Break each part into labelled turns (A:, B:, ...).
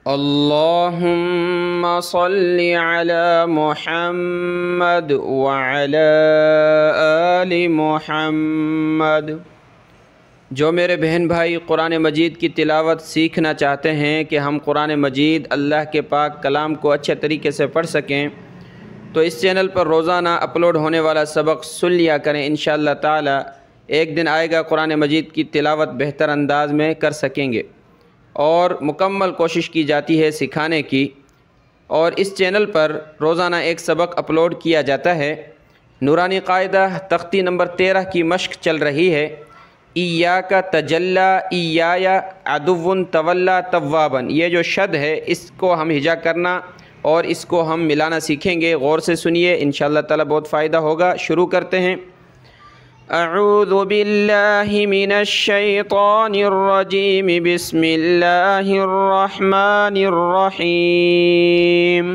A: اللہم صلی علی محمد وعلی آل محمد۔ جو میرے بہن بھائی قرآن مجید کی تلاوت سیکھنا چاہتے ہیں کہ ہم قرآن مجید اللہ کے پاک کلام کو اچھے طریقے سے پڑھ سکیں تو اس چینل پر روزانہ اپلوڈ ہونے والا سبق سن لیا کریں۔ انشاءاللہ تعالی ایک دن آئے گا قرآن مجید کی تلاوت بہتر انداز میں کر سکیں گے، اور مکمل کوشش کی جاتی ہے سکھانے کی، اور اس چینل پر روزانہ ایک سبق اپلوڈ کیا جاتا ہے۔ نورانی قاعدہ تختی نمبر 13 کی مشق چل رہی ہے۔ ایاک تجلی ایایا عدو تولا توابا، یہ جو شد ہے اس کو ہم ہجا کرنا اور اس کو ہم ملانا سیکھیں گے۔ غور سے سنیے، انشاءاللہ تعالی بہت فائدہ ہوگا۔ شروع کرتے ہیں۔ اعوذ باللہ من الشیطان الرجیم، بسم اللہ الرحمن الرحیم۔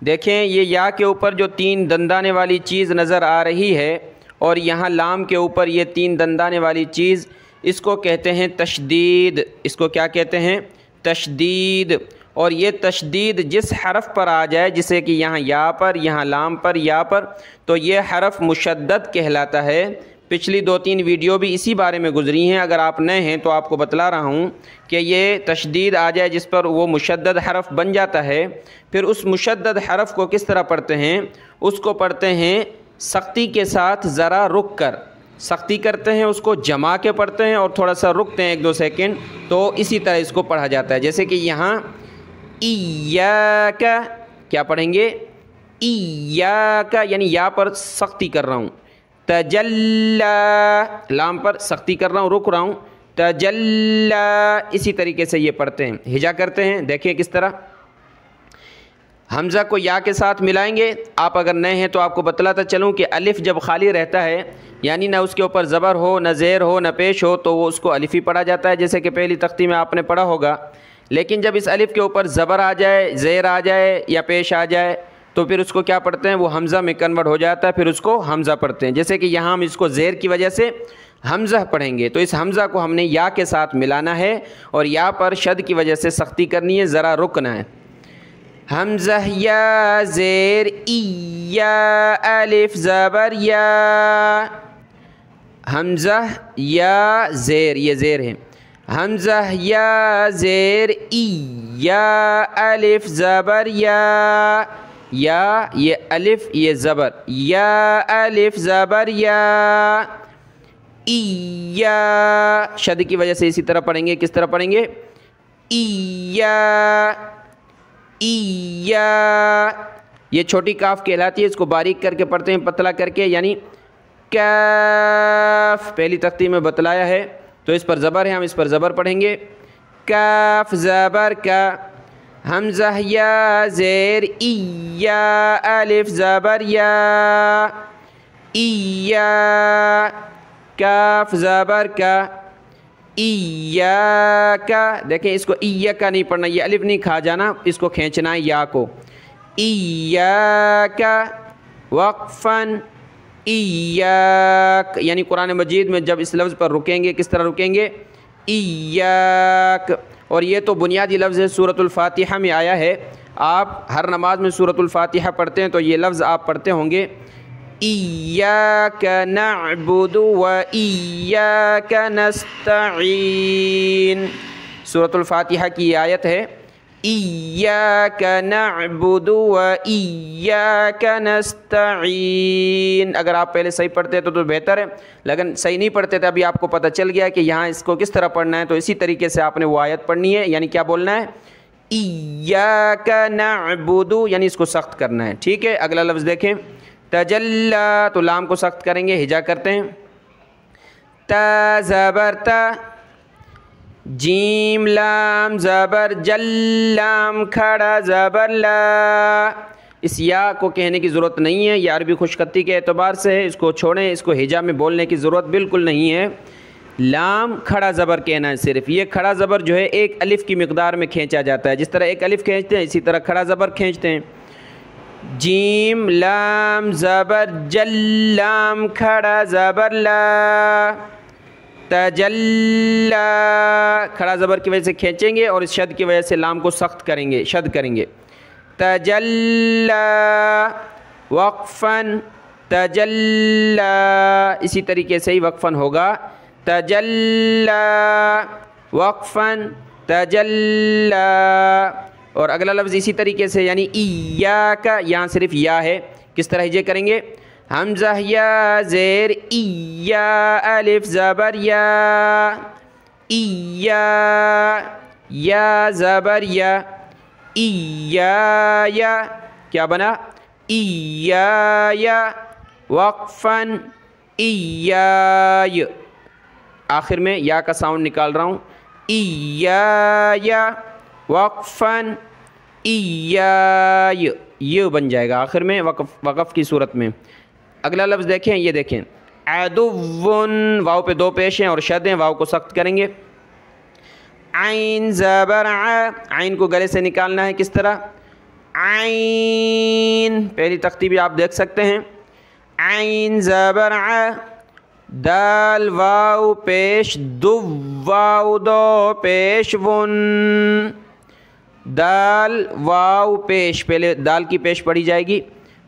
A: دیکھیں یہ یا کے اوپر جو 3 دندانے والی چیز نظر آ رہی ہے، اور یہاں لام کے اوپر یہ 3 دندانے والی چیز، اس کو کہتے ہیں تشدید۔ اس کو کیا کہتے ہیں؟ تشدید۔ اور یہ تشدید جس حرف پر آ جائے، جسے کہ یہاں یا پر، یہاں لام پر، یا پر، تو یہ حرف مشدد کہلاتا ہے۔ پچھلی 2-3 ویڈیو بھی اسی بارے میں گزری ہیں، اگر آپ نئے ہیں تو آپ کو بتلا رہا ہوں کہ یہ تشدید آ جائے جس پر وہ مشدد حرف بن جاتا ہے، پھر اس مشدد حرف کو کس طرح پڑھتے ہیں؟ اس کو پڑھتے ہیں سختی کے ساتھ، ذرا رک کر سختی کرتے ہیں، اس کو جما کے پڑھتے ہیں اور تھوڑا سا رکتے ہیں 1-2 سیکنڈ، تو اسی طرح اس کو پڑھا جاتا ہے۔ جیسے کہ یہاں ایاک، کیا پڑھیں گے؟ ایاک، یعنی یا پر سختی کر رہا ہوں۔ تجلی، لام پر سختی کر رہا ہوں، رک رہا ہوں۔ تجلی، اسی طریقے سے یہ پڑھتے ہیں، ہجا کرتے ہیں۔ دیکھیں کس طرح حمزہ کو یا کے ساتھ ملائیں گے۔ آپ اگر نئے ہیں تو آپ کو بتلاتا چلوں کہ الف جب خالی رہتا ہے، یعنی نہ اس کے اوپر زبر ہو، نہ زیر ہو، نہ پیش ہو، تو وہ اس کو الف ہی پڑھا جاتا ہے، جیسے کہ پہلی تختی میں آپ نے پڑھا ہوگا۔ لیکن جب اس الف کے اوپر زبر آ جائے، زیر آ جائے یا پیش آ جائے، تو پھر اس کو کیا پڑھتے ہیں؟ وہ حمزہ میں کنورٹ ہو جاتا ہے، پھر اس کو حمزہ پڑھتے ہیں۔ جیسے کہ یہاں ہم اس کو زیر کی وجہ سے حمزہ پڑھیں گے، تو اس حمزہ کو ہم نے یا کے ساتھ ملانا ہے، اور یا پر شد کی وجہ سے سختی کرنی ہے، ذرا رکنا ہے۔ حمزہ یا زیر ای، یا الف زبر یا، حمزہ یا زیر، یہ زیر ہے۔ حمزہ یا زیر ای، یا الف زبر یا، یا یہ الف یہ زبر، یا الف زبر یا، ای یا شد کی وجہ سے اسی طرح پڑھیں گے۔ کس طرح پڑھیں گے؟ ای یا، ای یا، یہ چھوٹی کاف کہلاتی ہے، اس کو باریک کر کے پڑھتے ہیں، پتلا کر کے، یعنی کاف پہلی تختی میں بتلایا ہے، تو اس پر زبر ہے، ہم اس پر زبر پڑھیں گے۔ کاف زبر کا۔ حمزہ یا زیر ای، یا الف زبر یا، ای یا، کاف زبر کا، ایاک۔ دیکھیں اس کو ایاک نہیں پڑھنا، یہ الف نہیں کھا جانا، اس کو کھینچنا ہے یا کو۔ ایاک وقفاً، ایاک، یعنی قرآن مجید میں جب اس لفظ پر رکیں گے کس طرح رکیں گے؟ ایاک۔ اور یہ تو بنیادی لفظ ہے، سورۃ الفاتحہ میں آیا ہے۔ آپ ہر نماز میں سورۃ الفاتحہ پڑھتے ہیں تو یہ لفظ آپ پڑھتے ہوں گے، ایاک نعبد و ایاک نستعین۔ سورۃ الفاتحہ کی یہ آیت ہے، ایاک نعبد و ایاک نستعین۔ اگر آپ پہلے صحیح پڑھتے تو بہتر ہے، لیکن صحیح نہیں پڑھتے تھے، ابھی آپ کو پتہ چل گیا کہ یہاں اس کو کس طرح پڑھنا ہے، تو اسی طریقے سے آپ نے وہ آیت پڑھنی ہے، یعنی کیا بولنا ہے؟ ایاک نعبد، یعنی اس کو سخت کرنا ہے۔ ٹھیک ہے، اگلا لفظ دیکھیں، تجلی، تو لام کو سخت کریں گے، ہجا کرتے ہیں۔ تا زبر تا، جیم لام زبر جل، لام کھڑا زبر لا۔ اس یا کو کہنے کی ضرورت نہیں ہے، یہ عربی خوش خطی کے اعتبار سے ہے، اس کو چھوڑیں، اس کو ہجا میں بولنے کی ضرورت بالکل نہیں ہے۔ لام کھڑا زبر کہنا ہے صرف۔ یہ کھڑا زبر جو ہے ایک الف کی مقدار میں کھینچا جاتا ہے، جس طرح ایک الف کھینچتے ہیں اسی طرح کھڑا زبر کھینچتے ہیں۔ جیم لام زبر جل، لام کھڑا زبر لا، تجلی، کھڑا زبر کی وجہ سے کھینچیں گے اور اس شد کی وجہ سے لام کو سخت کریں گے، شد کریں گے. تجلی وقفاً، تجلی اسی طریقے سے ہی وقفاً ہوگا. تجلی وقفاً تجلی. اور اگلا لفظ اسی طریقے سے، یعنی ایاک، یہاں صرف یا ہے. کس طرح ہجے کریں گے؟ حمزہ یا زیر ایا، الف زبر یا، ایا، یا زبر یا، ایا یا، کیا بنا؟ ایا وقفاً ایای. آخر میں یا کا ساؤنڈ نکال رہا ہوں. ایای وقفاً ایای، یہ بن جائے گا آخر میں وقف کی صورت میں. اگلا لفظ دیکھیں، یہ دیکھیں عدوٌ، واو پہ دو پیش ہیں اور شد ہیں، واو کو سخت کریں گے. عین زبر ع، عین کو گلے سے نکالنا ہے. کس طرح؟ عین، پہلی تختی بھی آپ دیکھ سکتے ہیں. عین زبر ع، دال واو پیش دو، واو دو پیش ون، دال واو پیش، پہلے دال کی پیش پڑھی جائے گی.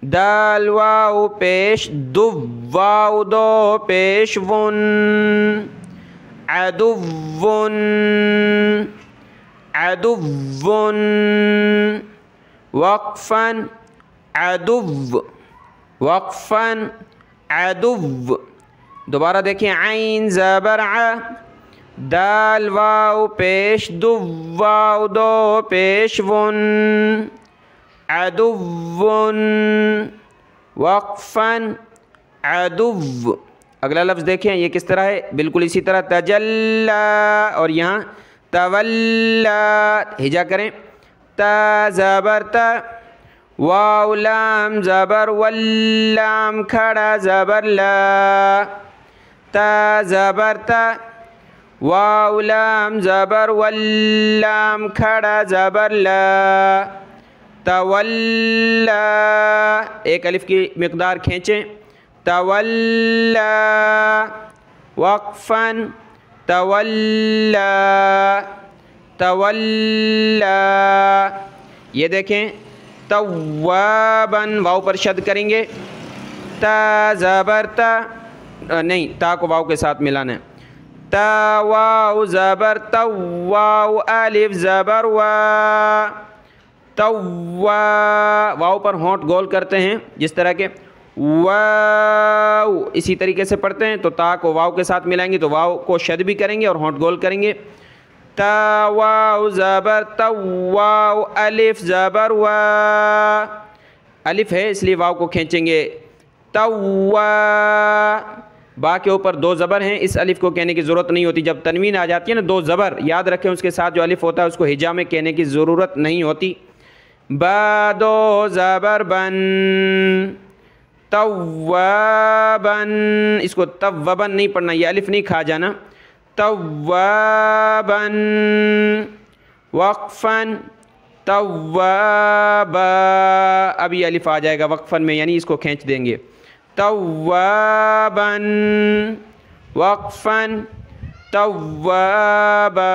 A: دال واو پیش دو، واو دو پیش ون، عدوٌ، عدوٌ وقفاً عدو، وقفاً عدو. دوبارہ دیکھیں، عین زبر ع، دال واو پیش دو، واو دو پیش ون، عدوٌ وقفاً عدو. اگلا لفظ دیکھیں یہ کس طرح ہے، بالکل اسی طرح. تجلی، اور یہاں تولا، ہجا کریں. تا زبر تا، واو لام زبر واللام کھڑا زبر لا. تا زبر تا، واو لام زبر واللام کھڑا زبر لا. تولا، ایک الف کی مقدار کھینچیں. تولا وقفاً تولا، تولا. یہ دیکھیں تواباً، واو پر شد کریں گے. تا زبر تا، نہیں، تا کو واو کے ساتھ ملانا ہے. تا واو زبر تو، واو الف زبر وا، توا، واو پر ہونٹ گول کرتے ہیں جس طرح کے واو، اسی طریقے سے پڑھتے ہیں. تو تا کو واو کے ساتھ ملائیں گے تو واو کو شد بھی کریں گے اور ہونٹ گول کریں گے. تا واو زبر تو، واو الف زبر وا، الف ہے اس لیے واو کو کھینچیں گے. توا، با کے اوپر دو زبر ہیں، اس الف کو کہنے کی ضرورت نہیں ہوتی. جب تنوین آ جاتی ہے نا دو زبر، یاد رکھیں اس کے ساتھ جو الف ہوتا ہے اس کو ہجا میں کہنے کی ضرورت نہیں ہوتی. با دو زبر بن، توابن، اس کو توابن نہیں پڑھنا، یہ الف نہیں کھا جانا. توابن وقفاً توابا، اب یہ الف آ جائے گا وقفاً میں، یعنی اس کو کھینچ دیں گے. تواباً وقفاً توابا.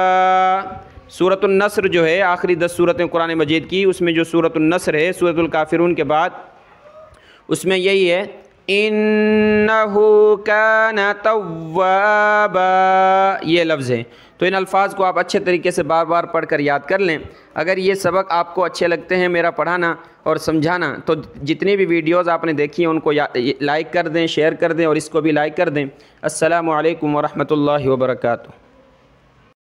A: سورۃ النصر جو ہے آخری 10 سورتیں قرآن مجید کی، اس میں جو سورۃ النصر ہے سورۃ الکافرون کے بعد، اس میں یہی ہے انہ کان توابا، یہ لفظ ہے. تو ان الفاظ کو آپ اچھے طریقے سے بار بار پڑھ کر یاد کر لیں. اگر یہ سبق آپ کو اچھے لگتے ہیں میرا پڑھانا اور سمجھانا، تو جتنی بھی ویڈیوز آپ نے دیکھی ہیں ان کو لائک کر دیں، شیئر کر دیں اور اس کو بھی لائک کر دیں. السلام علیکم ورحمۃ اللہ وبرکاتہ.